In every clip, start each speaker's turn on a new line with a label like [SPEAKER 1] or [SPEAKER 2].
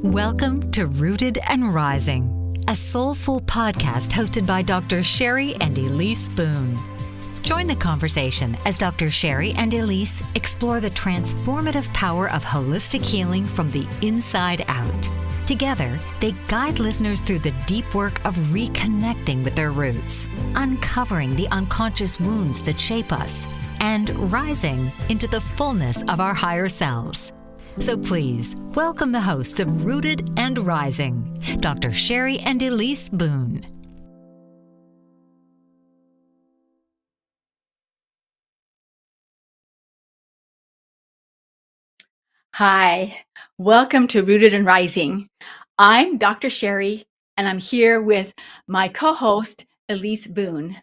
[SPEAKER 1] Welcome to Rooted and Rising, a soulful podcast hosted by Dr. Cheri and Ellice Boone. Join the conversation as Dr. Cheri and Ellice explore the transformative power of holistic healing from the inside out. Together, they guide listeners through the deep work of reconnecting with their roots, uncovering the unconscious wounds that shape us, and rising into the fullness of our higher selves. So please, welcome the hosts of Rooted and Rising, Dr. Cheri and Ellice Boone.
[SPEAKER 2] Hi, welcome to Rooted and Rising. I'm Dr. Cheri, and I'm here with my co-host, Ellice Boone.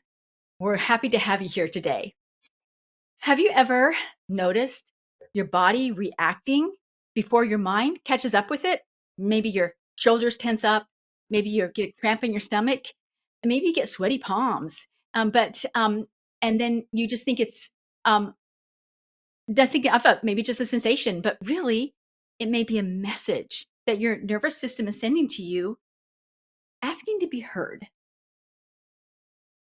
[SPEAKER 2] We're happy to have you here today. Have you ever noticed your body reacting before your mind catches up with it? Maybe your shoulders tense up, maybe you get a cramp in your stomach, and maybe you get sweaty palms. And then you just think it's nothing. I thought maybe just a sensation, but really, it may be a message that your nervous system is sending to you, asking to be heard.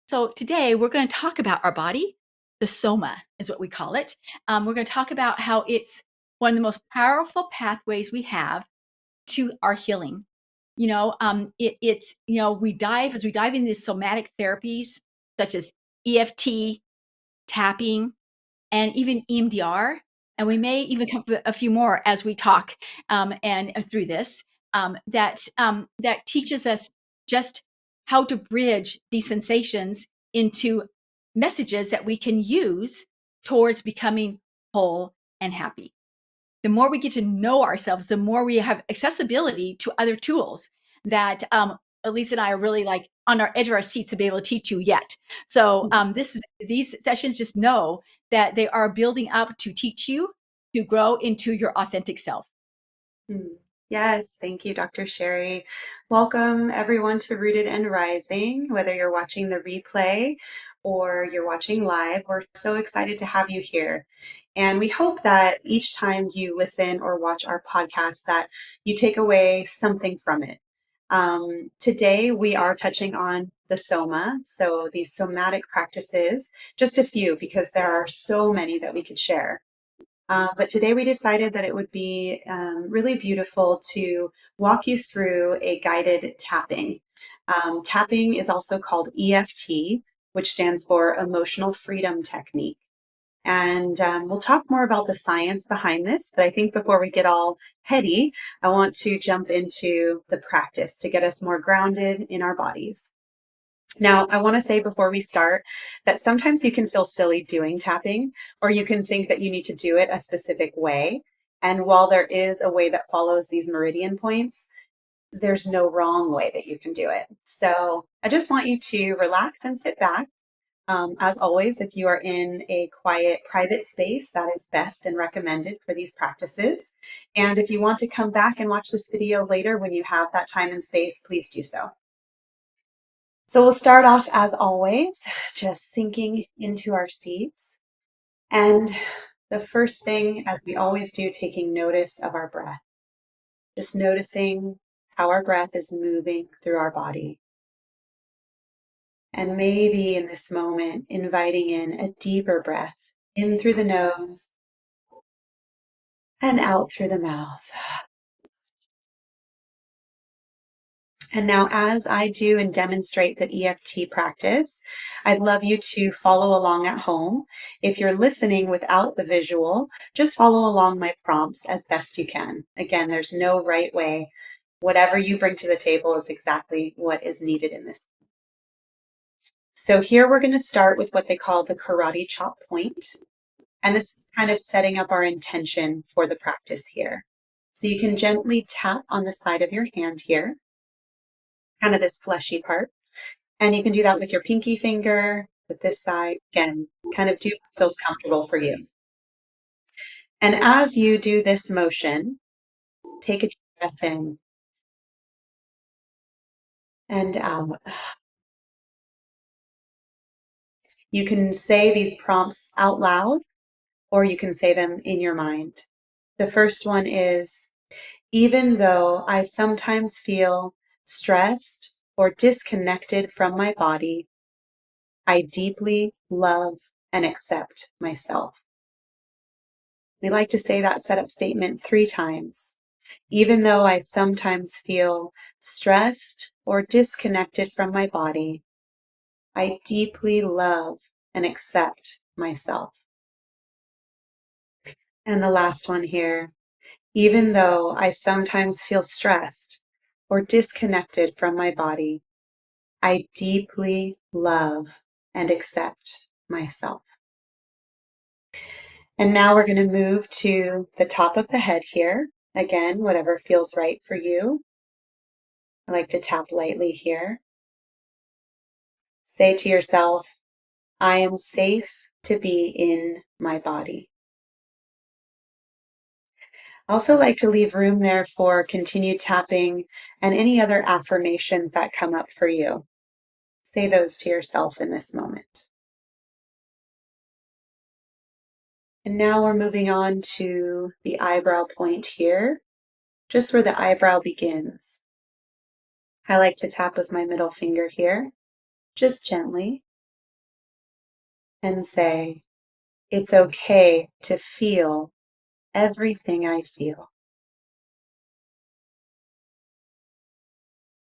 [SPEAKER 2] So today we're going to talk about our body. The Soma is what we call it. We're going to talk about how it's one of the most powerful pathways we have to our healing. We dive into these somatic therapies such as EFT, tapping, and even EMDR. And we may even come up with a few more as we talk and through this that teaches us just how to bridge these sensations into messages that we can use towards becoming whole and happy. The more we get to know ourselves, the more we have accessibility to other tools that Ellice and I are really like on our edge of our seats to be able to teach you yet. So these sessions, just know that they are building up to teach you to grow into your authentic self.
[SPEAKER 3] Yes, thank you, Dr. Cheri. Welcome everyone to Rooted and Rising, whether you're watching the replay or you're watching live. We're so excited to have you here. And we hope that each time you listen or watch our podcast that you take away something from it. Today we are touching on the Soma, so these somatic practices, just a few because there are so many that we could share. But today we decided that it would be really beautiful to walk you through a guided tapping. Tapping is also called EFT, which stands for Emotional Freedom Technique. And we'll talk more about the science behind this, but I think before we get all heady, I want to jump into the practice to get us more grounded in our bodies. Now, I want to say before we start that sometimes you can feel silly doing tapping, or you can think that you need to do it a specific way. And while there is a way that follows these meridian points, there's no wrong way that you can do it. So I just want you to relax and sit back. As always, if you are in a quiet, private space, that is best and recommended for these practices. And if you want to come back and watch this video later when you have that time and space, please do so. So we'll start off, as always, just sinking into our seats. And the first thing, as we always do, taking notice of our breath. Just noticing how our breath is moving through our body. And maybe in this moment, inviting in a deeper breath, in through the nose and out through the mouth. And now, as I do and demonstrate the EFT practice, I'd love you to follow along at home. If you're listening without the visual, just follow along my prompts as best you can. Again, there's no right way. Whatever you bring to the table is exactly what is needed in this. So here we're going to start with what they call the karate chop point. And this is kind of setting up our intention for the practice here. So you can gently tap on the side of your hand here, kind of this fleshy part. And you can do that with your pinky finger, with this side. Again, kind of do what feels comfortable for you. And as you do this motion, take a deep breath in and out. You can say these prompts out loud, or you can say them in your mind. The first one is, Even though I sometimes feel stressed or disconnected from my body, I deeply love and accept myself. We like to say that setup statement 3 times. Even though I sometimes feel stressed or disconnected from my body, I deeply love and accept myself. And the last one here. Even though I sometimes feel stressed or disconnected from my body, I deeply love and accept myself. And now we're going to move to the top of the head here. Again, whatever feels right for you. I like to tap lightly here. Say to yourself, I am safe to be in my body. I also like to leave room there for continued tapping and any other affirmations that come up for you. Say those to yourself in this moment. And now we're moving on to the eyebrow point here, just where the eyebrow begins. I like to tap with my middle finger here, just gently, and say, it's okay to feel everything I feel.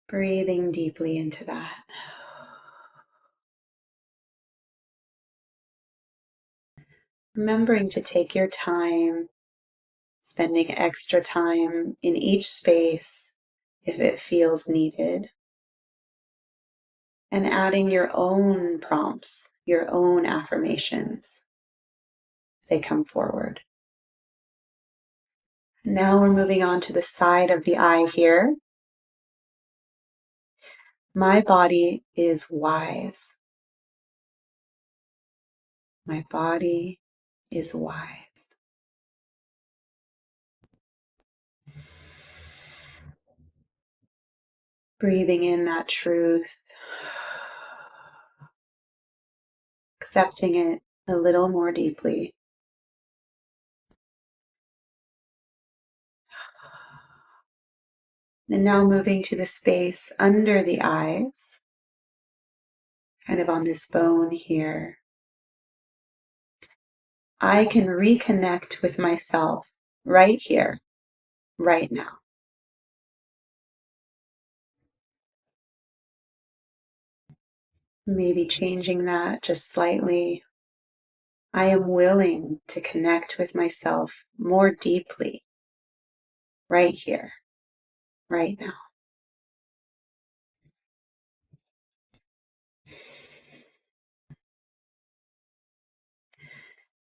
[SPEAKER 3] Breathing deeply into that. Remembering to take your time, spending extra time in each space if it feels needed, and adding your own prompts, your own affirmations as they come forward. Now we're moving on to the side of the eye here. My body is wise. My body is wise. Breathing in that truth, accepting it a little more deeply. And now moving to the space under the eyes, kind of on this bone here. I can reconnect with myself right here, right now. Maybe changing that just slightly. I am willing to connect with myself more deeply right here, right now.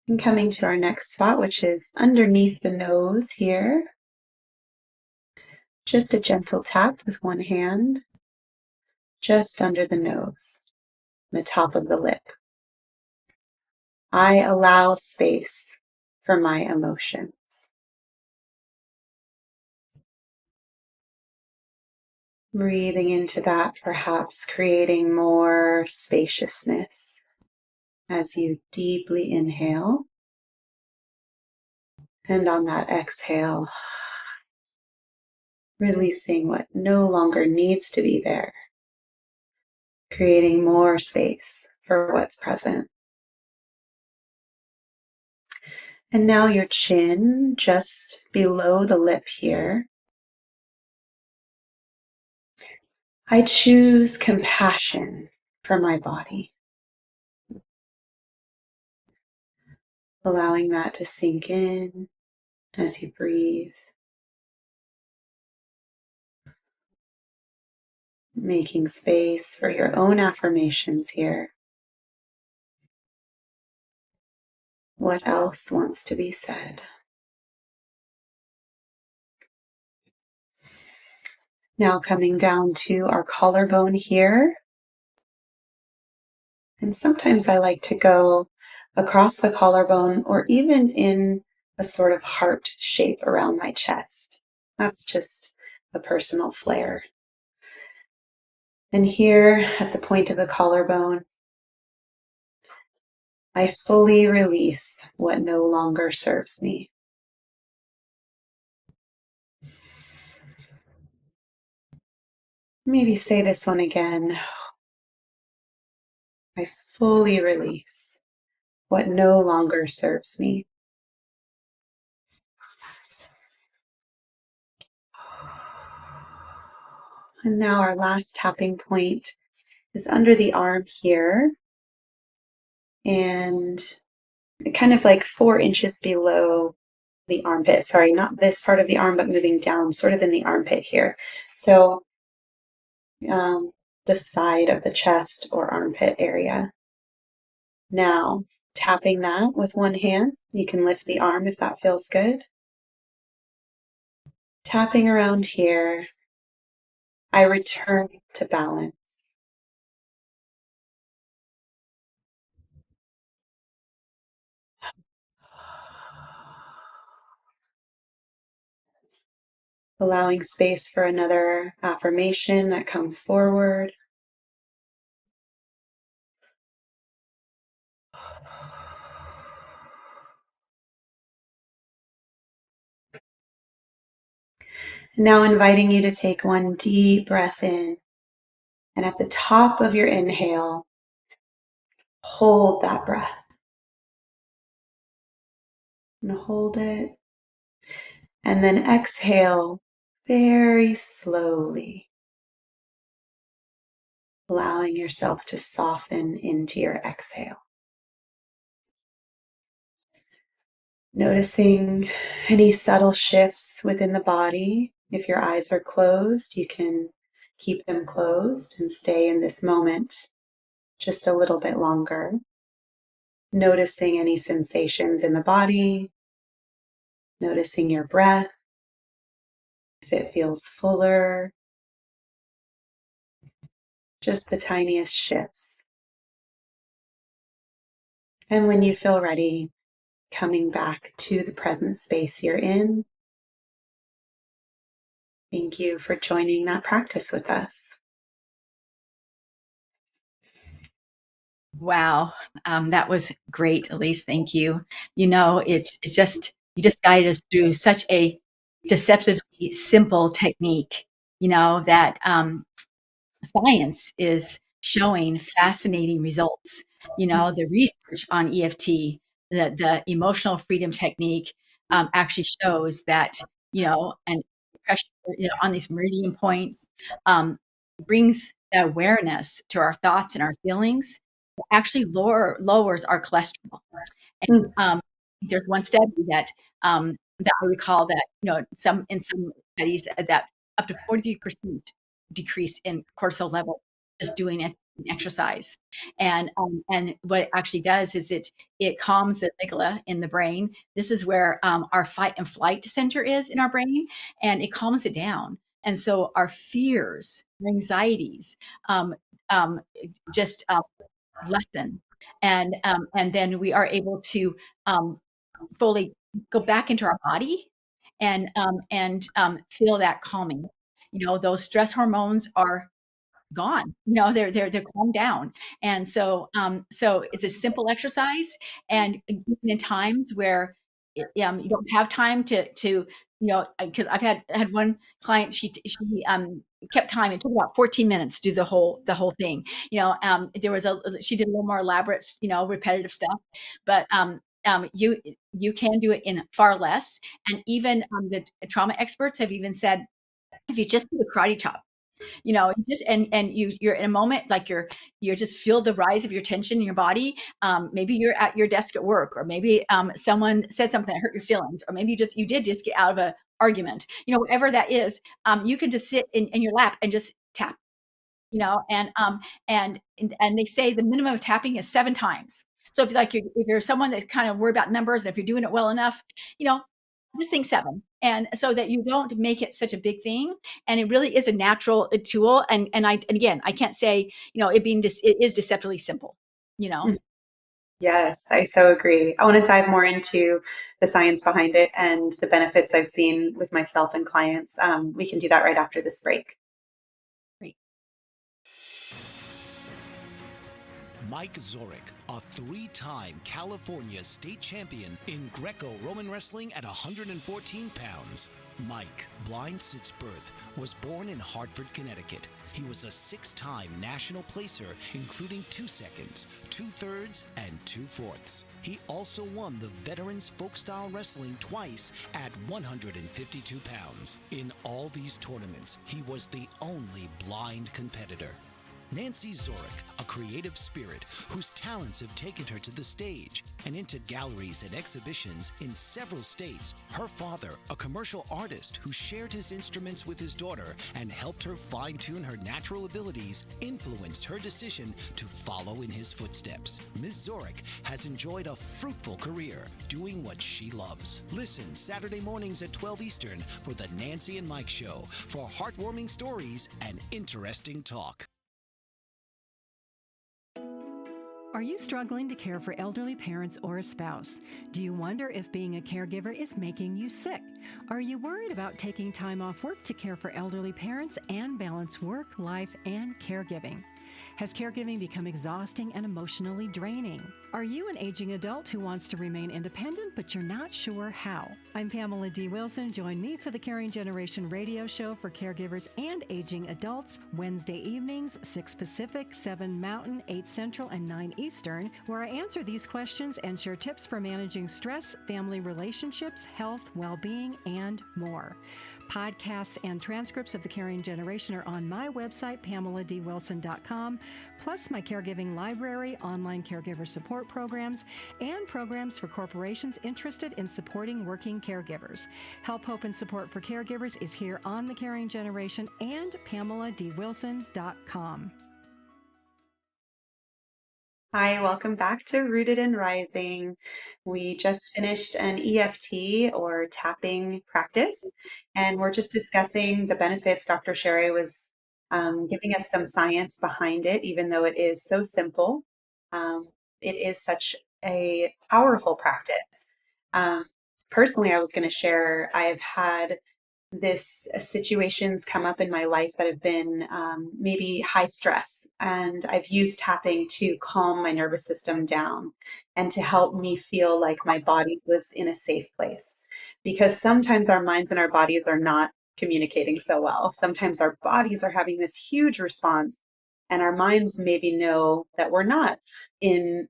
[SPEAKER 3] And coming to our next spot, which is underneath the nose here. Just a gentle tap with one hand, just under the nose, the top of the lip. I allow space for my emotions. Breathing into that, perhaps creating more spaciousness as you deeply inhale. And on that exhale, releasing what no longer needs to be there, creating more space for what's present. And now your chin just below the lip here. I choose compassion for my body. Allowing that to sink in as you breathe. Making space for your own affirmations here. What else wants to be said? Now coming down to our collarbone here. And sometimes I like to go across the collarbone or even in a sort of heart shape around my chest. That's just a personal flair. And here at the point of the collarbone, I fully release what no longer serves me. Maybe say this one again. I fully release what no longer serves me. And now our last tapping point is under the arm here and kind of like 4 inches below the armpit. Sorry, not this part of the arm, but moving down sort of in the armpit here. So the side of the chest or armpit area. Now, tapping that with one hand, you can lift the arm if that feels good. Tapping around here, I return to balance. Allowing space for another affirmation that comes forward. Now inviting you to take one deep breath in. And at the top of your inhale, hold that breath. And hold it. And then exhale very slowly, allowing yourself to soften into your exhale. Noticing any subtle shifts within the body. If your eyes are closed, you can keep them closed and stay in this moment just a little bit longer. Noticing any sensations in the body, noticing your breath, if it feels fuller, just the tiniest shifts. And when you feel ready, coming back to the present space you're in. Thank you for joining that practice with us.
[SPEAKER 2] Wow, that was great, Elise. Thank you. It's just you just guided us through such a deceptively simple technique. That science is showing fascinating results. The research on EFT, the emotional freedom technique, actually shows that, and pressure, on these meridian points, brings awareness to our thoughts and our feelings, actually lowers our cholesterol. And
[SPEAKER 3] Mm.
[SPEAKER 2] there's one study that I recall that, in some studies that up to 43% decrease in cortisol level just doing exercise. And what it actually does is it calms the amygdala in the brain. This is where our fight and flight center is in our brain, and it calms it down. And so our fears, our anxieties, um, um, just lessen, and then we are able to fully go back into our body and feel that calming. Those stress hormones are gone. They're calmed down. And so it's a simple exercise. And even in times where you don't have time to because I've had one client, she kept time. It took about 14 minutes to do the whole thing. There was she did a little more elaborate, repetitive stuff, but you can do it in far less. And even the trauma experts have even said, if you just do a karate chop, you just and you're in a moment, like you're just feel the rise of your tension in your body. Maybe you're at your desk at work, or maybe someone said something that hurt your feelings, or maybe you did just get out of a argument, whatever that is. You can just sit in your lap and just tap, and they say the minimum of tapping is 7 times. So if you're someone that's kind of worried about numbers, and if you're doing it well enough, you know, just think 7. And so that you don't make it such a big thing. And it really is a natural tool. And again, I can't say, it is deceptively simple, you know.
[SPEAKER 3] Mm. Yes, I so agree. I want to dive more into the science behind it and the benefits I've seen with myself and clients. We can do that right after this break.
[SPEAKER 2] Great.
[SPEAKER 4] Mike Zorek, a 3-time California state champion in Greco-Roman wrestling at 114 pounds. Mike, blind since birth, was born in Hartford, Connecticut. He was a 6-time national placer, including 2 seconds, 2/3, and 2/4. He also won the Veterans Folk-Style Wrestling twice at 152 pounds. In all these tournaments, he was the only blind competitor. Nancy Zorick, a creative spirit whose talents have taken her to the stage and into galleries and exhibitions in several states. Her father, a commercial artist who shared his instruments with his daughter and helped her fine-tune her natural abilities, influenced her decision to follow in his footsteps. Ms. Zorick has enjoyed a fruitful career doing what she loves. Listen Saturday mornings at 12 Eastern for the Nancy and Mike Show for heartwarming stories and interesting talk.
[SPEAKER 5] Are you struggling to care for elderly parents or a spouse? Do you wonder if being a caregiver is making you sick? Are you worried about taking time off work to care for elderly parents and balance work, life, and caregiving? Has caregiving become exhausting and emotionally draining? Are you an aging adult who wants to remain independent, but you're not sure how? I'm Pamela D. Wilson. Join me for the Caring Generation radio show for caregivers and aging adults, Wednesday evenings, 6 Pacific, 7 Mountain, 8 Central, and 9 Eastern, where I answer these questions and share tips for managing stress, family relationships, health, well-being, and more. Podcasts and transcripts of the Caring Generation are on my website, PamelaDWilson.com, plus my caregiving library, online caregiver support programs, and programs for corporations interested in supporting working caregivers. Help, hope, and support for caregivers is here on the Caring Generation and PamelaDWilson.com.
[SPEAKER 3] Hi, welcome back to Rooted and Rising. We just finished an EFT or tapping practice, and we're just discussing the benefits. Dr. Cheri was giving us some science behind it, even though it is so simple. It is such a powerful practice. Personally, I was going to share, I have had this situations come up in my life that have been maybe high stress, and I've used tapping to calm my nervous system down and to help me feel like my body was in a safe place, because sometimes our minds and our bodies are not communicating so well. Sometimes our bodies are having this huge response, and our minds maybe know that we're not in,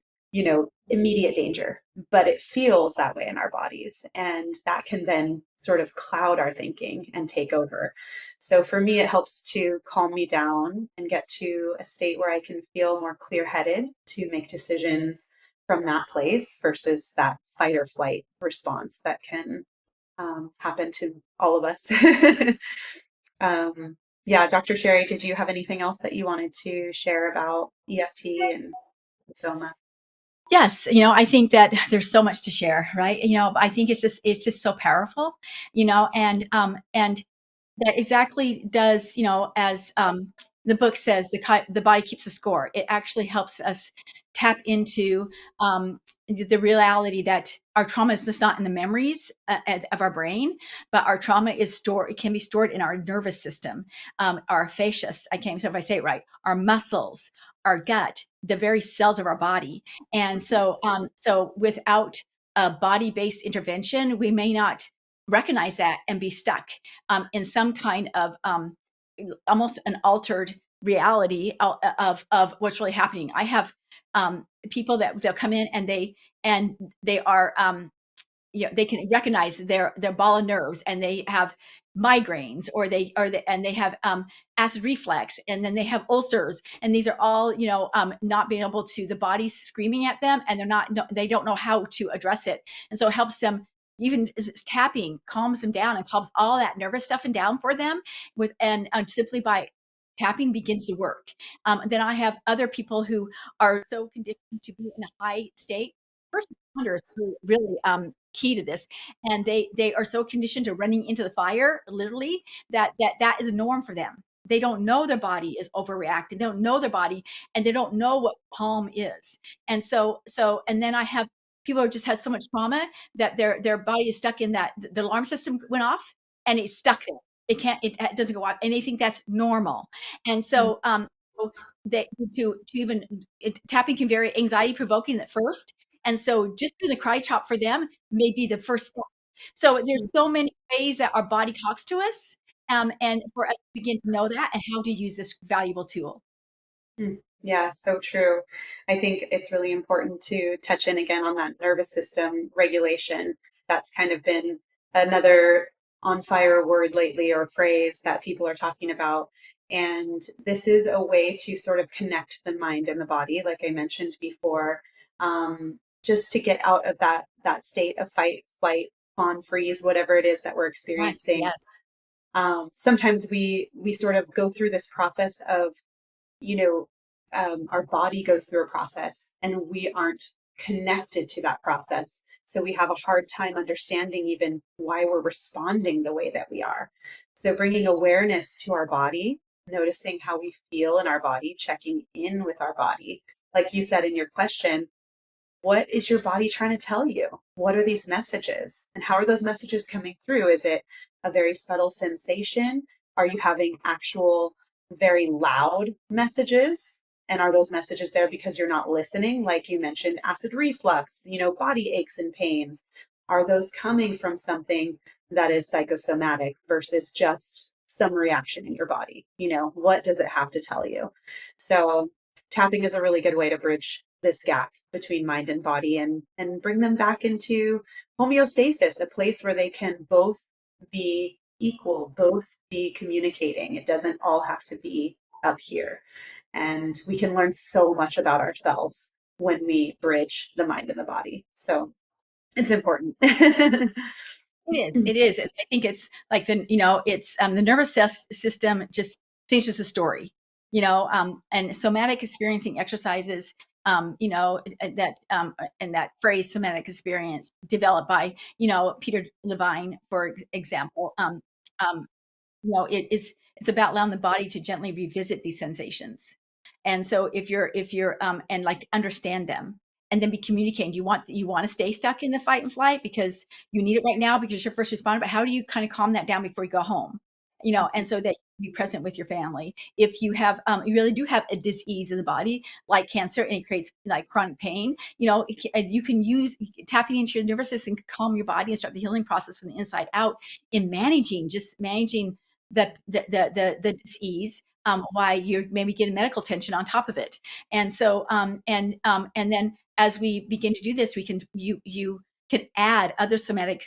[SPEAKER 3] immediate danger, but it feels that way in our bodies. And that can then sort of cloud our thinking and take over. So for me, it helps to calm me down and get to a state where I can feel more clear-headed to make decisions from that place versus that fight or flight response that can happen to all of us. Yeah, Dr. Cheri, did you have anything else that you wanted to share about EFT and Soma?
[SPEAKER 2] Yes, I think that there's so much to share, right? I think it's just so powerful, and that exactly does, as the book says, the body keeps a score. It actually helps us tap into the reality that our trauma is just not in the memories of our brain, but our trauma is stored. It can be stored in our nervous system, our fascias. I can't even if I say it right. Our muscles, our gut, the very cells of our body, and so without a body-based intervention, we may not recognize that and be stuck in some kind of almost an altered reality of what's really happening. I have people that they'll come in and they are they can recognize their ball of nerves, and they have migraines, and they have acid reflux, and then they have ulcers, and these are all not being able to, the body's screaming at them, and they don't know how to address it, and so it helps them. Even tapping calms them down and calms all that nervous stuff and down for them and simply by tapping begins to work. Then I have other people who are so conditioned to be in a high state. First responders who really key to this, and they are so conditioned to running into the fire, literally, that is a norm for them. They don't know their body is overreacting. They don't know their body, and they don't know what calm is. And then I have people who just had so much trauma that their body is stuck in that. The alarm system went off, and it's stuck there. It doesn't go off, and they think that's normal. And so they to even tapping can be very anxiety provoking at first, and so just doing the cry chop for them may be the first step. So there's so many ways that our body talks to us, and for us to begin to know that and how to use this valuable tool.
[SPEAKER 3] Yeah, so true. I think it's really important to touch in again on that nervous system regulation. That's kind of been another on fire word lately, or phrase that people are talking about. And this is a way to sort of connect the mind and the body, like I mentioned before, just to get out of that state of fight, flight, fawn, freeze, whatever it is that we're
[SPEAKER 2] Yes,
[SPEAKER 3] experiencing.
[SPEAKER 2] yes,
[SPEAKER 3] Sometimes we sort of go through this process of, you know, our body goes through a process and we aren't connected to that process. So we have a hard time understanding even why we're responding the way that we are. So bringing awareness to our body, noticing how we feel in our body, checking in with our body. Like you said in your question, what is your body trying to tell you? What are these messages? And how are those messages coming through? Is it a very subtle sensation? Are you having actual, very loud messages? And are those messages there because you're not listening? Like you mentioned, acid reflux, body aches and pains. Are those coming from something that is psychosomatic versus just some reaction in your body? What does it have to tell you? So tapping is a really good way to bridge this gap between mind and body, and bring them back into homeostasis, a place where they can both be equal, both be communicating. It doesn't all have to be up here. And we can learn so much about ourselves when we bridge the mind and the body. So it's important.
[SPEAKER 2] it is. It is. I think it's like it's the nervous system just finishes the story, and somatic experiencing exercises, and that phrase somatic experience developed by, Peter Levine, for example, um, it's about allowing the body to gently revisit these sensations. And so if you're and like understand them, and then be communicating, you want to stay stuck in the fight and flight because you need it right now because you're first responder, but how do you kind of calm that down before you go home? And so that you be present with your family. If you have you really do have a disease in the body like cancer, and it creates like chronic pain, you can use tapping into your nervous system to calm your body and start the healing process from the inside out in managing the disease, why you're maybe getting medical attention on top of it. And so and then as we begin to do this, you can add other somatic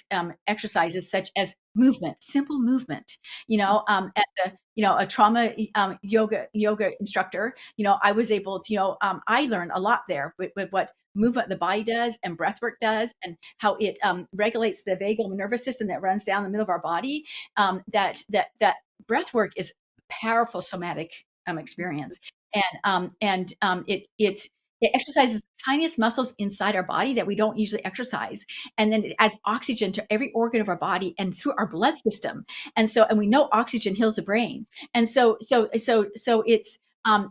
[SPEAKER 2] exercises such as movement, simple movement. At the a trauma yoga instructor, I was able to I learned a lot there with what movement the body does and breath work does, and how it regulates the vagal nervous system that runs down the middle of our body. That breath work is powerful somatic experience, it exercises the tiniest muscles inside our body that we don't usually exercise, and then it adds oxygen to every organ of our body and through our blood system. And we know oxygen heals the brain, and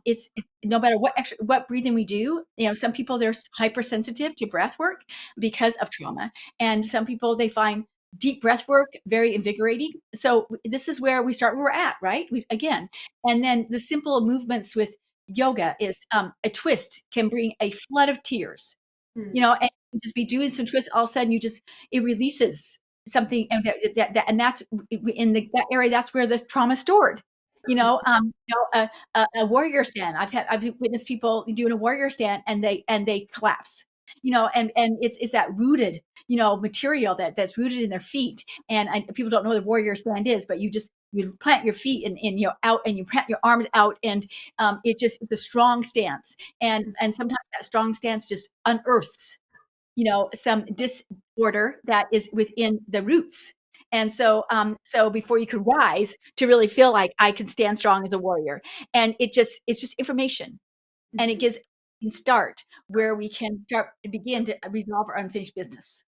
[SPEAKER 2] it's no matter what breathing we do. Some people, they're hypersensitive to breath work because of trauma, and some people, they find deep breath work very invigorating. So this is where we start, where we're at, right? Again, and then the simple movements with yoga is a twist can bring a flood of tears, and you just be doing some twists. All of a sudden, it releases something, and and that's in that area. That's where the trauma is stored. A warrior stand. I've witnessed people doing a warrior stand, and they collapse. And it's that rooted, material that's rooted in their feet. And people don't know what a warrior stand is, but you plant your feet in out, and you plant your arms out, and it's a strong stance. And sometimes that strong stance just unearths, some disorder that is within the roots. And so before you can rise to really feel like I can stand strong as a warrior, and it's just information, and it gives can start where we can start to begin to resolve our unfinished business.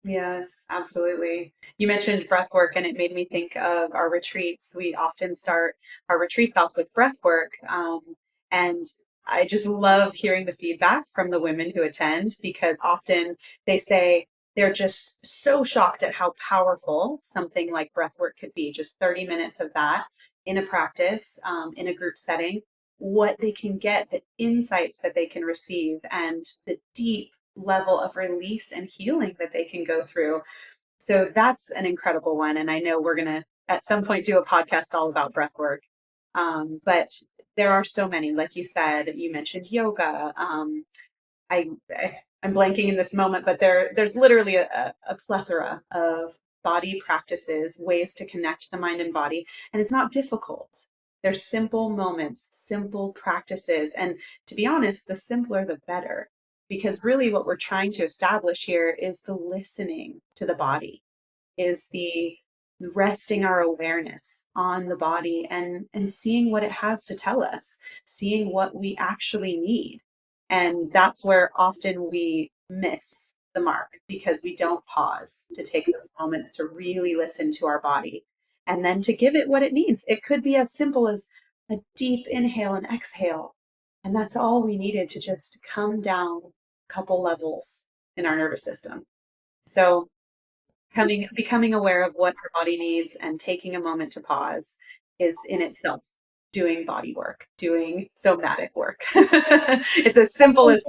[SPEAKER 3] Yes, absolutely. You mentioned breath work, and it made me think of our retreats. We often start our retreats off with breath work. And I just love hearing the feedback from the women who attend, because often they say they're just so shocked at how powerful something like breath work could be. Just 30 minutes of that in a practice, in a group setting, what they can get, the insights that they can receive, and the deep level of release and healing that they can go through. So that's an incredible one. And I know we're going to at some point do a podcast all about breath work. But there are so many, like you said, you mentioned yoga. I, I'm blanking in this moment, but there's literally a plethora of body practices, ways to connect the mind and body. And it's not difficult. There's simple moments, simple practices. And to be honest, the simpler, the better. Because really what we're trying to establish here is the listening to the body, is the resting our awareness on the body and seeing what it has to tell us, seeing what we actually need. And that's where often we miss the mark because we don't pause to take those moments to really listen to our body and then to give it what it needs. It could be as simple as a deep inhale and exhale. And that's all we needed to just come down a couple levels in our nervous system. So becoming aware of what our body needs and taking a moment to pause is in itself doing body work, doing somatic work. It's as simple as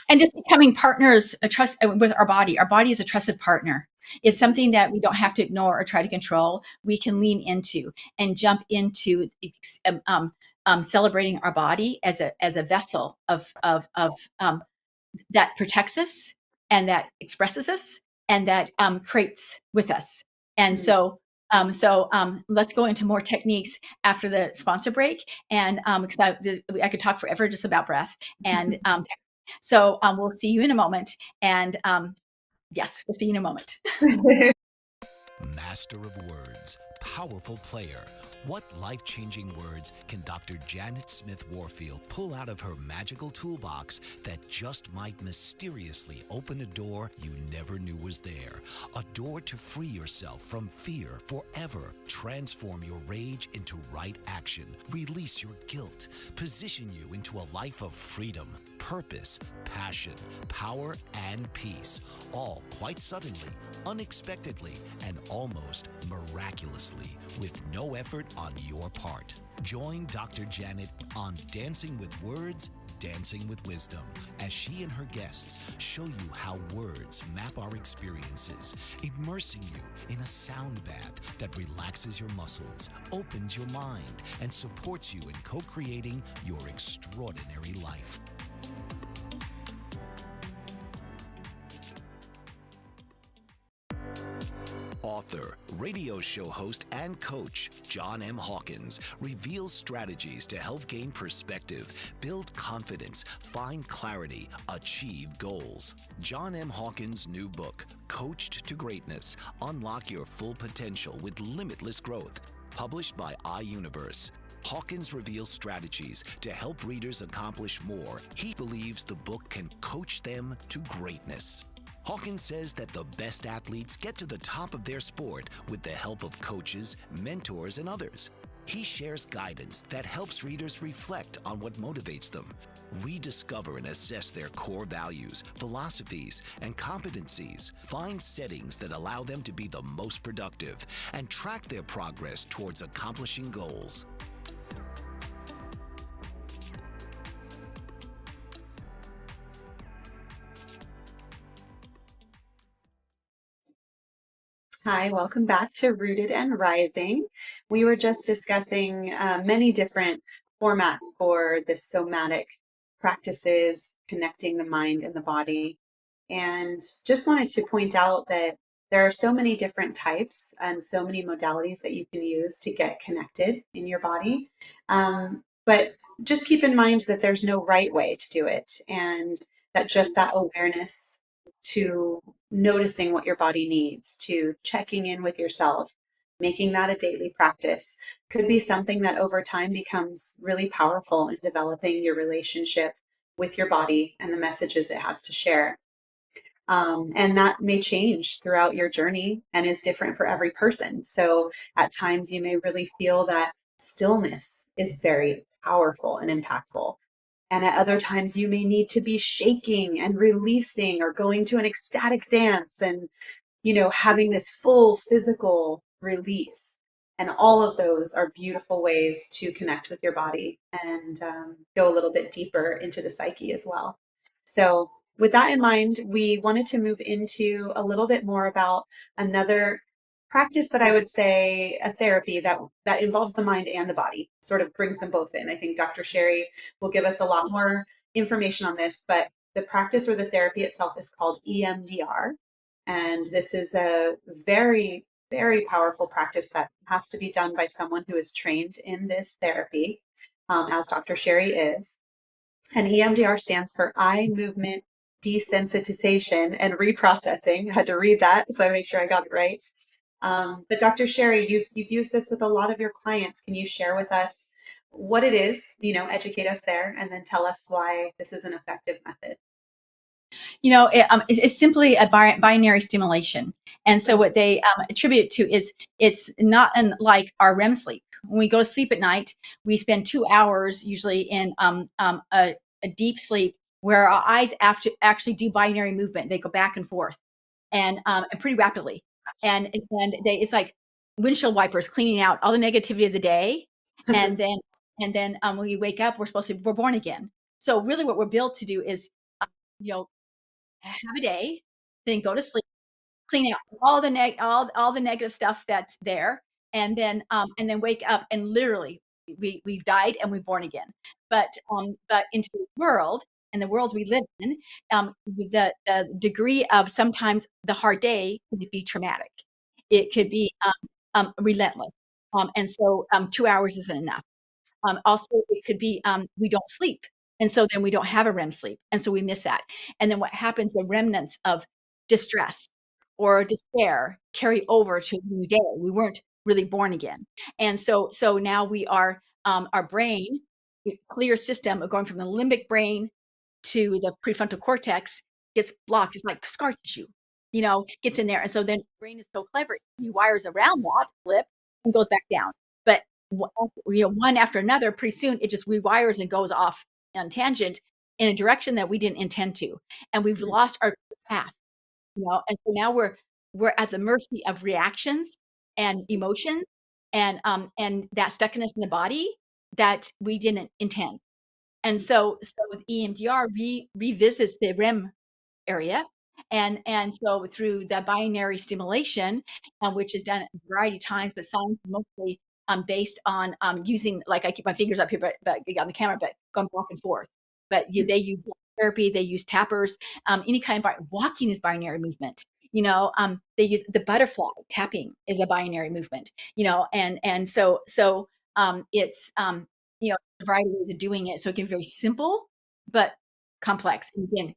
[SPEAKER 2] And just becoming partners, a trust with our body. Our body is a trusted partner. It's something that we don't have to ignore or try to control. We can lean into and jump into celebrating our body as a vessel of that protects us and that expresses us and that creates with us. And let's go into more techniques after the sponsor break. And because I could talk forever just about breath. And we'll see you in a moment. And yes, we'll see you in a moment.
[SPEAKER 4] Master of words, powerful player. What life-changing words can Dr. Janet Smith Warfield pull out of her magical toolbox that just might mysteriously open a door you never knew was there? A door to free yourself from fear forever. Transform your rage into right action. Release your guilt. Position you into a life of freedom, purpose, passion, power, and peace. All quite suddenly, unexpectedly, and almost miraculously, with no effort on your part. Join Dr. Janet on Dancing with Words, Dancing with Wisdom, as she and her guests show you how words map our experiences, immersing you in a sound bath that relaxes your muscles, opens your mind, and supports you in co-creating your extraordinary life. Author, radio show host, and coach John M. Hawkins reveals strategies to help gain perspective, build confidence, find clarity, achieve goals. John M. Hawkins' new book, Coached to Greatness: Unlock Your Full Potential with Limitless Growth, published by iUniverse. Hawkins reveals strategies to help readers accomplish more. He believes the book can coach them to greatness. Hawkins says that the best athletes get to the top of their sport with the help of coaches, mentors, and others. He shares guidance that helps readers reflect on what motivates them, rediscover and assess their core values, philosophies, and competencies, find settings that allow them to be the most productive, and track their progress towards accomplishing goals.
[SPEAKER 3] Hi, welcome back to Rooted and Rising. We were just discussing many different formats for the somatic practices, connecting the mind and the body. And just wanted to point out that there are so many different types and so many modalities that you can use to get connected in your body. But just keep in mind that there's no right way to do it, and that just that awareness to noticing what your body needs, to checking in with yourself, making that a daily practice could be something that over time becomes really powerful in developing your relationship with your body and the messages it has to share. And that may change throughout your journey and is different for every person. So at times you may really feel that stillness is very powerful and impactful. And at other times you may need to be shaking and releasing or going to an ecstatic dance and, having this full physical release. And all of those are beautiful ways to connect with your body and go a little bit deeper into the psyche as well. So with that in mind, we wanted to move into a little bit more about another practice that I would say a therapy that involves the mind and the body, sort of brings them both in. I think Dr. Cheri will give us a lot more information on this, but the practice or the therapy itself is called EMDR. And this is a very, very powerful practice that has to be done by someone who is trained in this therapy, as Dr. Cheri is. And EMDR stands for eye movement desensitization and reprocessing. I had to read that, so I make sure I got it right. But Dr. Cheri, you've used this with a lot of your clients. Can you share with us what it is, educate us there, and then tell us why this is an effective method?
[SPEAKER 2] It's simply a binary stimulation. And so what they attribute to is it's not unlike our REM sleep. When we go to sleep at night, we spend 2 hours usually in a deep sleep where our eyes actually do binary movement. They go back and forth and pretty rapidly. It's like windshield wipers cleaning out all the negativity of the day. And then when we wake up, we're born again. So really what we're built to do is, you know, have a day, then go to sleep, clean out all the negative stuff that's there, and then wake up and literally we've died and we're born again. But into the world and the world we live in, the degree of sometimes the hard day could be traumatic. It could be relentless. And so 2 hours isn't enough. Also, it could be we don't sleep. And so then we don't have a REM sleep. And so we miss that. And then what happens, the remnants of distress or despair carry over to a new day. We weren't really born again. And so now we are, our brain, clear system of going from the limbic brain to the prefrontal cortex gets blocked. It's like scar tissue, gets in there. And so then the brain is so clever, it wires around that flip and goes back down. But one after another, pretty soon it just rewires and goes off on tangent in a direction that we didn't intend to. And we've lost our path, and so now we're at the mercy of reactions and emotions and that stuckness in the body that we didn't intend. And so with EMDR, revisits the REM area. And so through the binary stimulation, which is done a variety of times, but science is mostly based on using, like I keep my fingers up here, but on the camera, but going back and forth. But they use therapy, they use tappers, any kind of walking is binary movement. They use the butterfly tapping is a binary movement. And so it's a variety of ways of doing it. So it can be very simple, but complex. And again,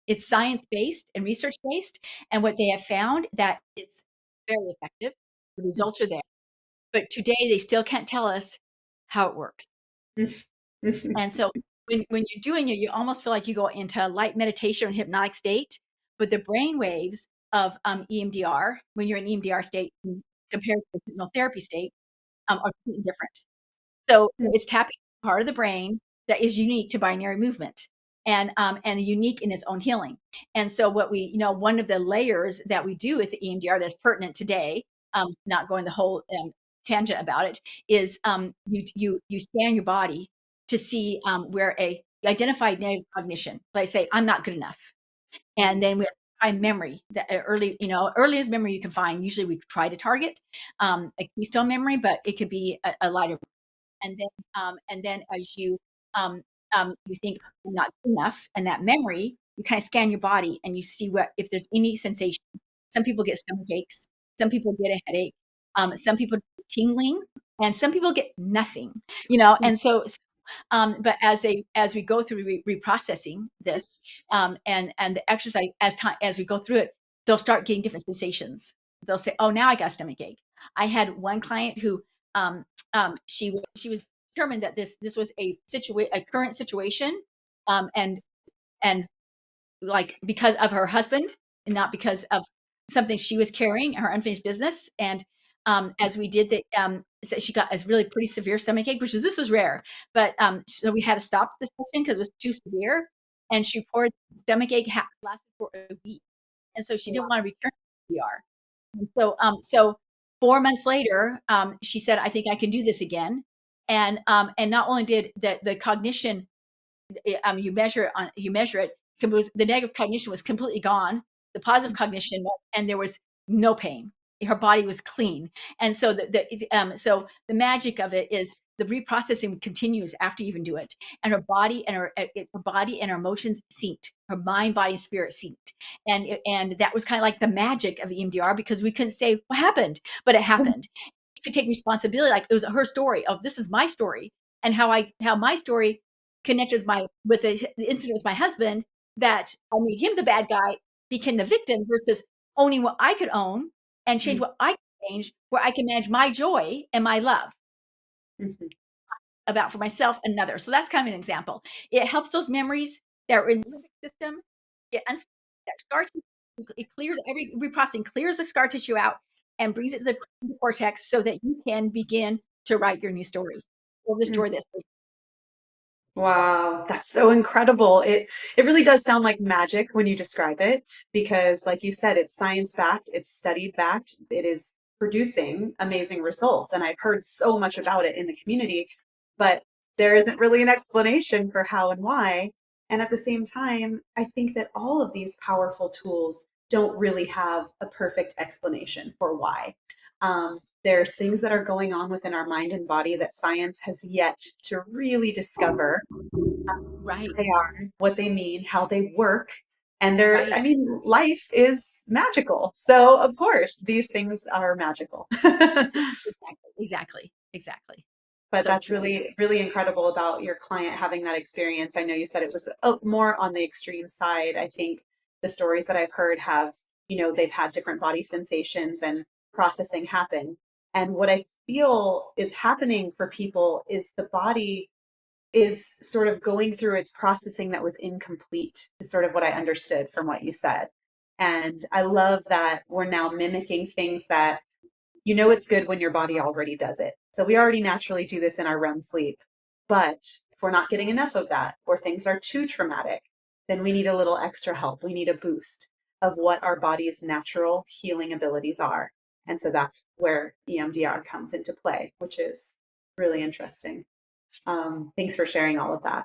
[SPEAKER 2] it's science-based and research-based. And what they have found that it's very effective. The results are there. But today they still can't tell us how it works. And so when you're doing it, you almost feel like you go into light meditation or hypnotic state. But the brain waves of EMDR, when you're in EMDR state compared to the hypnotherapy state, are completely different. So it's tapping part of the brain that is unique to binary movement and unique in its own healing. And so what one of the layers that we do with the EMDR that's pertinent today, not going the whole tangent about it, is you scan your body to see where a identified negative cognition, like say, I'm not good enough. And then we find memory, that earliest memory you can find. Usually we try to target a keystone memory, but it could be a lighter. And then as you think I'm not good enough, and that memory, you kind of scan your body and you see if there's any sensation. Some people get stomach aches, some people get a headache, some people get tingling, and some people get nothing. And so but as we go through reprocessing this, and the exercise, as we go through it, they'll start getting different sensations. They'll say, "Oh, now I got a stomach ache." I had one client who she was determined that this was a current situation, and like because of her husband and not because of something she was carrying, her unfinished business. And as we did so she got a really pretty severe stomach ache, this was rare, but so we had to stop the session because it was too severe. And she reported stomach ache lasted for a week, and so she didn't want to return to ER. And so 4 months later, she said, "I think I can do this again." And not only did the cognition you measure it. The negative cognition was completely gone. The positive cognition, and there was no pain. Her body was clean. And so so the magic of it is the reprocessing continues after you even do it. And her body and her emotions synced. Her mind, body, spirit synced. And that was kind of like the magic of EMDR, because we couldn't say what happened, but it happened. You could take responsibility, like it was her story of, this is my story, and how my story connected with the incident with my husband, that I made him the bad guy, became the victim, versus owning what I could own and change what I could change, where I can manage my joy and my love
[SPEAKER 3] Mhm.
[SPEAKER 2] about for myself and another. So that's kind of an example. It helps those memories that are in the limbic system get that scar tissue. It clears reprocessing, clears the scar tissue out and brings it to the cortex, so that you can begin to write your new story, or the story that's.
[SPEAKER 3] Wow, that's so incredible. It really does sound like magic when you describe it, because like you said, it's science backed, it's studied backed, it is producing amazing results. And I've heard so much about it in the community, but there isn't really an explanation for how and why. And at the same time, I think that all of these powerful tools don't really have a perfect explanation for why. There's things that are going on within our mind and body that science has yet to really discover
[SPEAKER 2] Right,
[SPEAKER 3] they are, what they mean, how they work. And they're, I
[SPEAKER 2] right.
[SPEAKER 3] mean, life is magical. So, of course, these things are magical.
[SPEAKER 2] Exactly.
[SPEAKER 3] But
[SPEAKER 2] So
[SPEAKER 3] that's
[SPEAKER 2] true.
[SPEAKER 3] really, really incredible about your client having that experience. I know you said it was more on the extreme side. I think the stories that I've heard have, they've had different body sensations and processing happen. And what I feel is happening for people is the body is sort of going through its processing that was incomplete, is sort of what I understood from what you said. And I love that we're now mimicking things that it's good when your body already does it. So we already naturally do this in our REM sleep. But if we're not getting enough of that, or things are too traumatic, then we need a little extra help. We need a boost of what our body's natural healing abilities are. And so that's where EMDR comes into play, which is really interesting. Thanks for sharing all of that.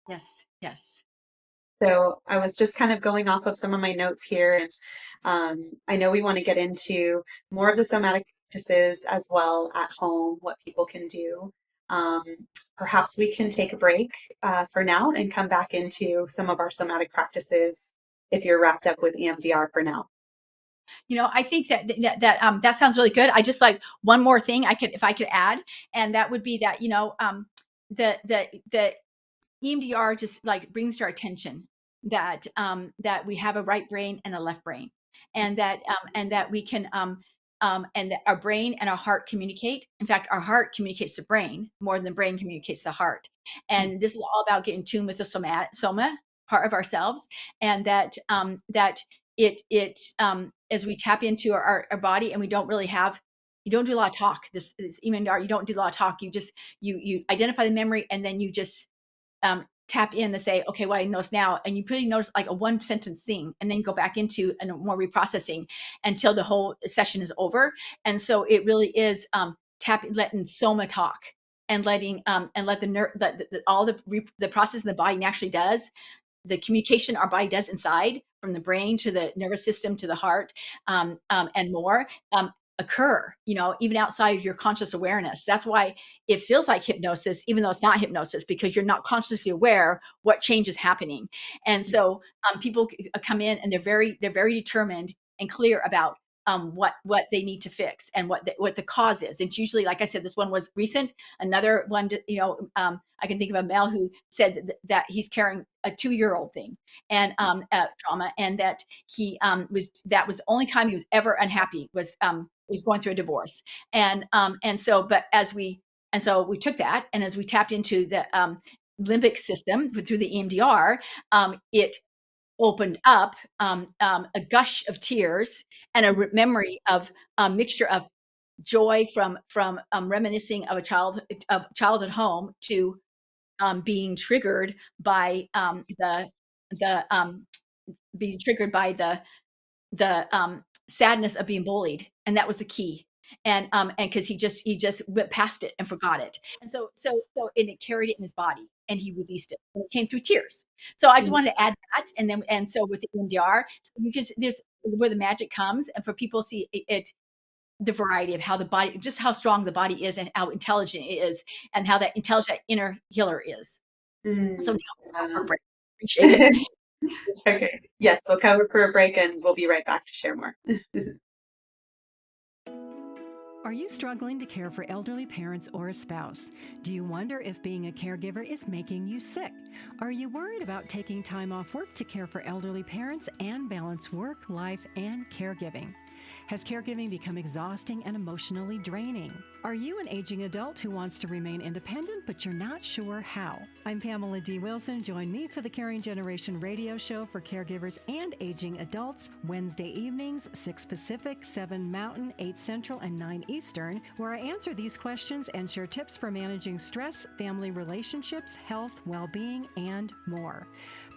[SPEAKER 2] yes.
[SPEAKER 3] So I was just kind of going off of some of my notes here, and I know we want to get into more of the somatic practices as well at home, what people can do. Um, Perhaps we can take a break for now and come back into some of our somatic practices if you're wrapped up with EMDR for now.
[SPEAKER 2] I think that sounds really good. I just like one more thing if I could add, and that would be that, the EMDR just like brings to our attention that we have a right brain and a left brain, and that we can and that our brain and our heart communicate. In fact, our heart communicates the brain more than the brain communicates the heart. And this is all about getting in tune with the soma part of ourselves, and that as we tap into our body, and we don't really have you don't do a lot of talk. This EMDR, you don't do a lot of talk. You identify the memory, and then you just tap in to say, okay, what I notice now, and you pretty notice like a one sentence thing, and then you go back into a more reprocessing until the whole session is over. And so it really is letting soma talk, and let the all the process in the body naturally does, the communication our body does inside, from the brain to the nervous system to the heart, and more, occur, even outside of your conscious awareness. That's why it feels like hypnosis, even though it's not hypnosis, because you're not consciously aware what change is happening. And so people come in, and they're very determined and clear about what they need to fix, and what the cause is. It's usually, like I said, this one was recent. Another one, I can think of a male who said that he's carrying a 2-year-old thing, and trauma, and that that was the only time he was ever unhappy, was going through a divorce. And so we took that, and as we tapped into the limbic system through the EMDR, it opened up a gush of tears, and a memory of a mixture of joy from reminiscing of childhood home, to being triggered by the being triggered by the sadness of being bullied, and that was the key. and because he just went past it and forgot it, and so and it carried it in his body, and he released it, and it came through tears. So I just wanted to add that, and so with the EMDR, so there's where the magic comes, and for people to see it, the variety of how the body, just how strong the body is, and how intelligent it is, and how that intelligent inner healer is. So now for a break. Appreciate it.
[SPEAKER 3] Okay. Yes, we'll cover for a break and we'll be right back to share more.
[SPEAKER 5] Are you struggling to care for elderly parents or a spouse? Do you wonder if being a caregiver is making you sick? Are you worried about taking time off work to care for elderly parents and balance work, life, and caregiving? Has caregiving become exhausting and emotionally draining? Are you an aging adult who wants to remain independent, but you're not sure how? I'm Pamela D. Wilson. Join me for the Caring Generation radio show for caregivers and aging adults, Wednesday evenings, 6 Pacific, 7 Mountain, 8 Central, and 9 Eastern, where I answer these questions and share tips for managing stress, family relationships, health, well-being, and more.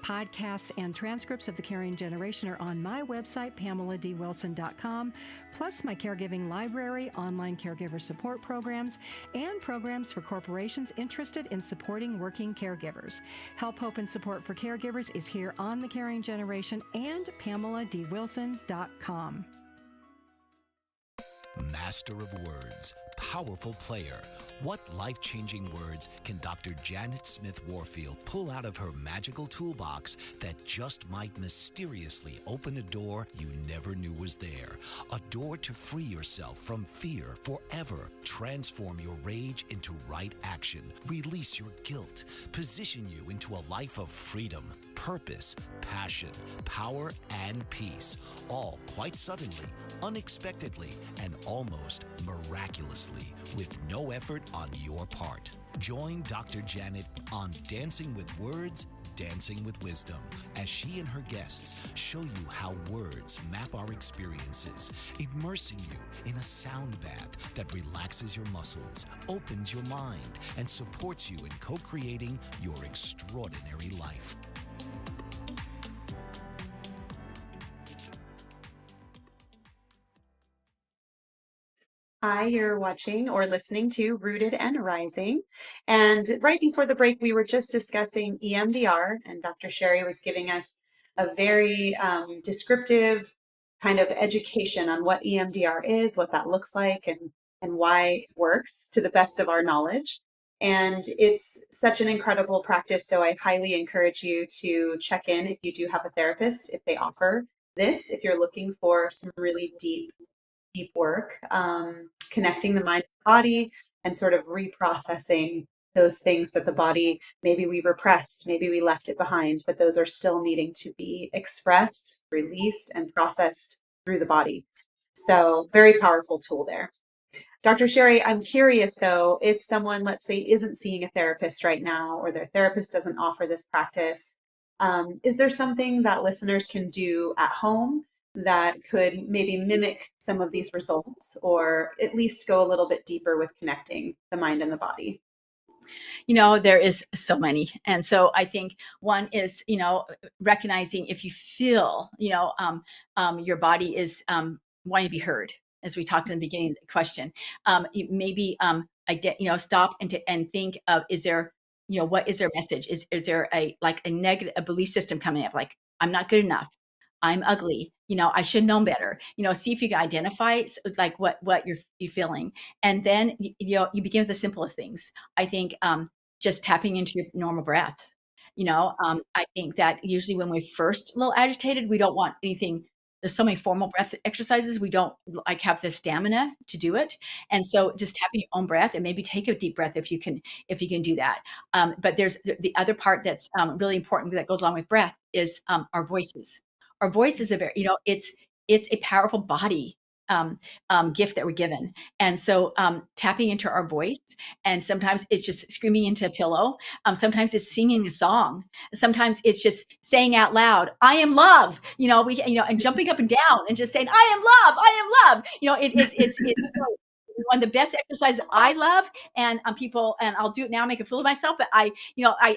[SPEAKER 5] Podcasts and transcripts of the Caring Generation are on my website, PamelaDWilson.com, plus my caregiving library, online caregiver support programs, and programs for corporations interested in supporting working caregivers. Help, hope, and support for caregivers is here on the Caring Generation and PamelaDWilson.com.
[SPEAKER 4] Master of words, powerful player. What life-changing words can Dr. Janet Smith Warfield pull out of her magical toolbox that just might mysteriously open a door you never knew was there? A door to free yourself from fear forever. Transform your rage into right action. Release your guilt. Position you into a life of freedom, purpose, passion, power, and peace. All quite suddenly, unexpectedly, and almost miraculously, with no effort on your part. Join Dr. Janet on Dancing with Words, Dancing with Wisdom, as she and her guests show you how words map our experiences, immersing you in a sound bath that relaxes your muscles, opens your mind, and supports you in co-creating your extraordinary life.
[SPEAKER 3] Hi, you're watching or listening to Rooted and Rising. And right before the break, we were just discussing EMDR, and Dr. Cheri was giving us a very descriptive kind of education on what EMDR is, what that looks like, and why it works to the best of our knowledge. And it's such an incredible practice. So I highly encourage you to check in if you do have a therapist, if they offer this, if you're looking for some really deep work, connecting the mind to the body and sort of reprocessing those things that the body, maybe we repressed, maybe we left it behind, but those are still needing to be expressed, released, and processed through the body. So very powerful tool there. Dr. Cheri, I'm curious though, if someone, let's say, isn't seeing a therapist right now, or their therapist doesn't offer this practice, is there something that listeners can do at home that could maybe mimic some of these results, or at least go a little bit deeper with connecting the mind and the body?
[SPEAKER 2] There is so many. And so I think one is, recognizing if you feel, your body is wanting to be heard, as we talked in the beginning of the question. Maybe stop and think of, is there, what is their message? Is there a negative, a belief system coming up, like, I'm not good enough, I'm ugly, I should know better. See if you can identify like what you're feeling, and then you begin with the simplest things. I think just tapping into your normal breath. I think that usually when we're first a little agitated, we don't want anything. There's so many formal breath exercises. We don't have the stamina to do it. And so just tapping your own breath, and maybe take a deep breath if you can do that. But there's the other part that's really important that goes along with breath is our voices. Our voice is a very, it's a powerful body gift that we're given. And so tapping into our voice, and sometimes it's just screaming into a pillow. Sometimes it's singing a song. Sometimes it's just saying out loud, I am love, and jumping up and down and just saying, I am love, I am love. It's one of the best exercises I love, and people, and I'll do it now, make a fool of myself, but I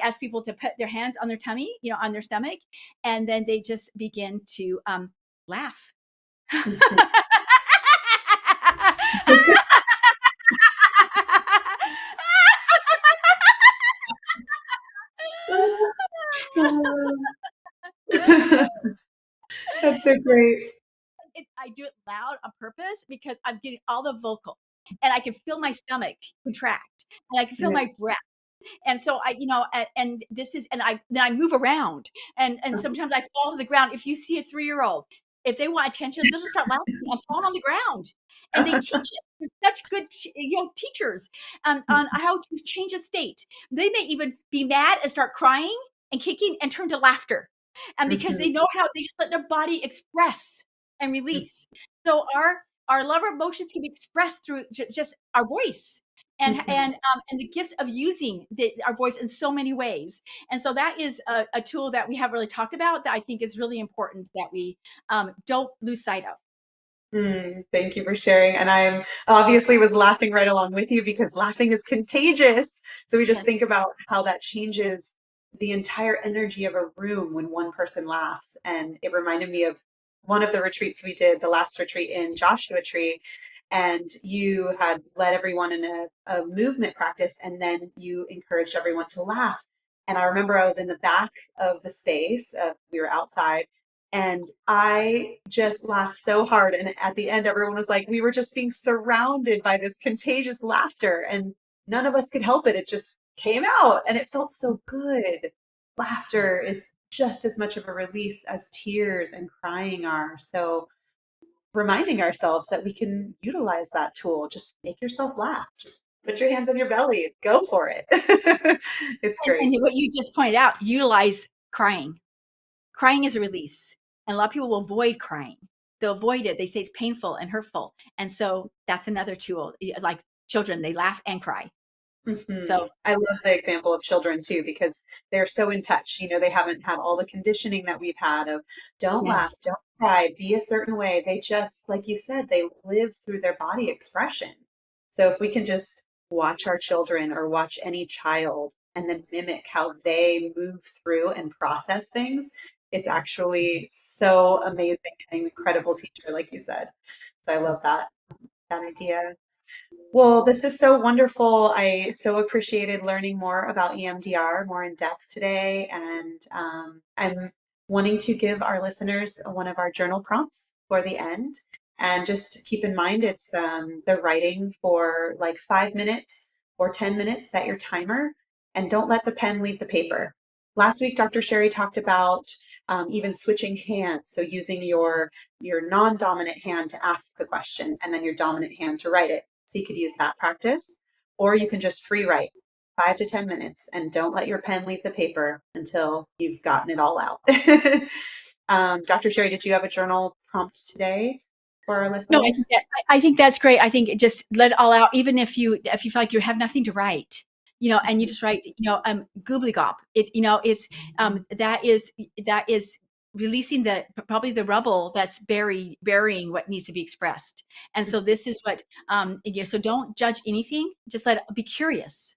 [SPEAKER 2] ask people to put their hands on their tummy, on their stomach, and then they just begin to laugh.
[SPEAKER 3] so great.
[SPEAKER 2] I do it loud on purpose because I'm getting all the vocal, and I can feel my stomach contract, and I can feel
[SPEAKER 3] Yeah.
[SPEAKER 2] my breath. And so and this is, and then I move around, and sometimes I fall to the ground. If you see a 3-year-old, if they want attention, they'll just start laughing and fall on the ground, and they teach it. They're such good, teachers on how to change a state. They may even be mad and start crying and kicking and turn to laughter, and because they
[SPEAKER 3] Mhm.
[SPEAKER 2] know how they just let their body express and release. So our love emotions can be expressed through just our voice
[SPEAKER 3] Mhm.
[SPEAKER 2] and the gifts of using our voice in so many ways. And so that is a tool that we haven't really talked about that I think is really important that we don't lose sight of.
[SPEAKER 3] Thank you for sharing. And I'm obviously was laughing right along with you because laughing is contagious. So we just think
[SPEAKER 2] Yes.
[SPEAKER 3] about how that changes the entire energy of a room when one person laughs. And it reminded me of one of the retreats we did, the last retreat in Joshua Tree. And you had led everyone in a movement practice, and then you encouraged everyone to laugh. And I remember I was in the back of the space, we were outside, and I just laughed so hard. And at the end, everyone was like, we were just being surrounded by this contagious laughter, and none of us could help it. It just came out, and it felt so good. Laughter is just as much of a release as tears and crying are. So, reminding ourselves that we can utilize that tool. Just make yourself laugh. Just put your hands on your belly. Go for it. It's great.
[SPEAKER 2] And what you just pointed out, utilize crying. Crying is a release. And a lot of people will avoid crying. They'll avoid it. They say it's painful and hurtful. And so that's another tool. Like children, they laugh and cry. So
[SPEAKER 3] I love the example of children too, because they're so in touch. They haven't had all the conditioning that we've had of don't laugh,
[SPEAKER 2] yes.
[SPEAKER 3] don't cry, be a certain way. They just, like you said, they live through their body expression. So if we can just watch our children or watch any child and then mimic how they move through and process things, it's actually so amazing and an incredible teacher, like you said. So I love
[SPEAKER 2] Yes.
[SPEAKER 3] that idea. Well, this is so wonderful. I so appreciated learning more about EMDR more in depth today. And I'm wanting to give our listeners one of our journal prompts for the end. And just keep in mind, it's the writing for like 5 minutes or 10 minutes, set your timer, and don't let the pen leave the paper. Last week, Dr. Cheri talked about even switching hands. So using your non-dominant hand to ask the question and then your dominant hand to write it. So you could use that practice, or you can just free write 5 to 10 minutes and don't let your pen leave the paper until you've gotten it all out. Dr. Cheri, did you have a journal prompt today for our
[SPEAKER 2] No,
[SPEAKER 3] listeners?
[SPEAKER 2] I think that's great. I think just let it all out, even if you feel like you have nothing to write, and you just write, goobly gop. It's that is releasing probably the rubble that's burying what needs to be expressed. And so this is what so don't judge anything. Just be curious.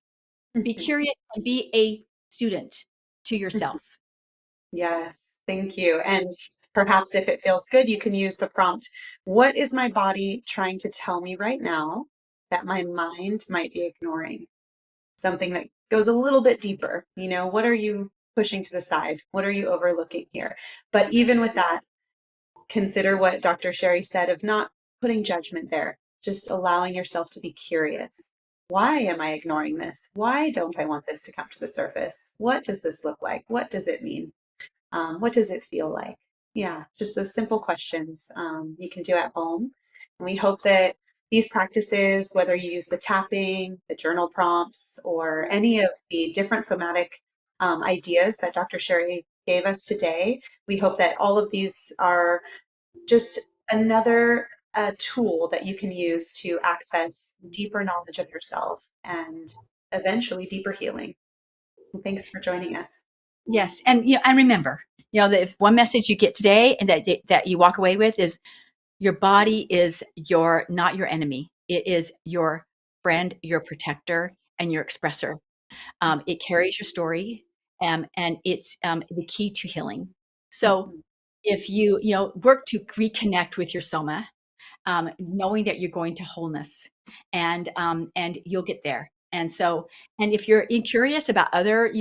[SPEAKER 2] Be curious and be a student to yourself.
[SPEAKER 3] Yes, thank you. And perhaps if it feels good, you can use the prompt, what is my body trying to tell me right now that my mind might be ignoring? Something that goes a little bit deeper. What are you pushing to the side? What are you overlooking here? But even with that, consider what Dr. Cheri said of not putting judgment there, just allowing yourself to be curious. Why am I ignoring this? Why don't I want this to come to the surface? What does this look like? What does it mean? What does it feel like? Yeah, just those simple questions you can do at home. And we hope that these practices, whether you use the tapping, the journal prompts, or any of the different somatic ideas that Dr. Cheri gave us today, we hope that all of these are just another tool that you can use to access deeper knowledge of yourself and eventually deeper healing. Thanks for joining us.
[SPEAKER 2] Yes, and remember, that if one message you get today and that you walk away with is your body is not your enemy. It is your friend, your protector, and your expressor. It carries your story, and it's the key to healing. So
[SPEAKER 3] Mhm.
[SPEAKER 2] if you work to reconnect with your soma, knowing that you're going to wholeness, and you'll get there. And if you're curious about other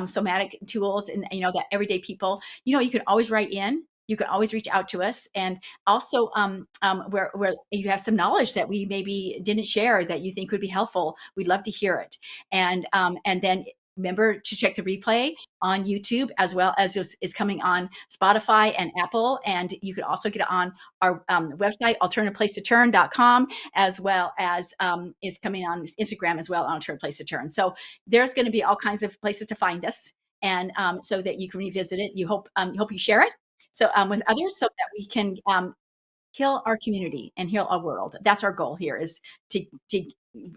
[SPEAKER 2] somatic tools and that everyday people, you can always write in you can always reach out to us. And also, where you have some knowledge that we maybe didn't share that you think would be helpful, we'd love to hear it. And then remember to check the replay on YouTube, as well as is coming on Spotify and Apple. And you can also get it on our website, alternativeplacetoturn.com, as well as is coming on Instagram as well, on Alternative Place to Turn. So there's going to be all kinds of places to find us, and so that you can revisit it. You hope you share it with others, so that we can heal our community and heal our world. That's our goal here, is to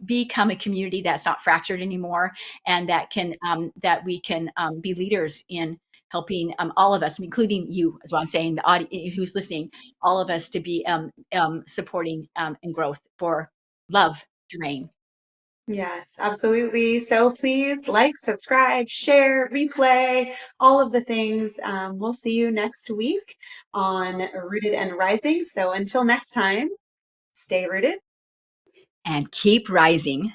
[SPEAKER 2] become a community that's not fractured anymore, and that we can be leaders in helping all of us, including you, is what I'm saying, the audience who's listening, all of us to be supporting and growth for love to reign.
[SPEAKER 3] Yes, absolutely. So please like, subscribe, share, replay, all of the things. We'll see you next week on Rooted and Rising. So until next time, stay rooted
[SPEAKER 2] and keep rising.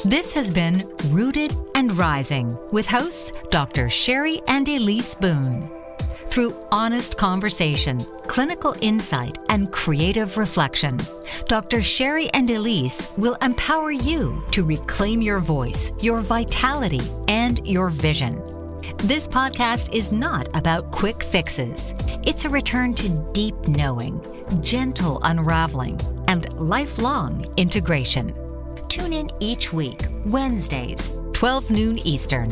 [SPEAKER 1] This has been Rooted and Rising with hosts Dr. Cheri and Ellice Boone. Through honest conversation, clinical insight, and creative reflection, Dr. Cheri and Ellice will empower you to reclaim your voice, your vitality, and your vision. This podcast is not about quick fixes. It's a return to deep knowing, gentle unraveling, and lifelong integration. Tune in each week, Wednesdays, 12 noon Eastern.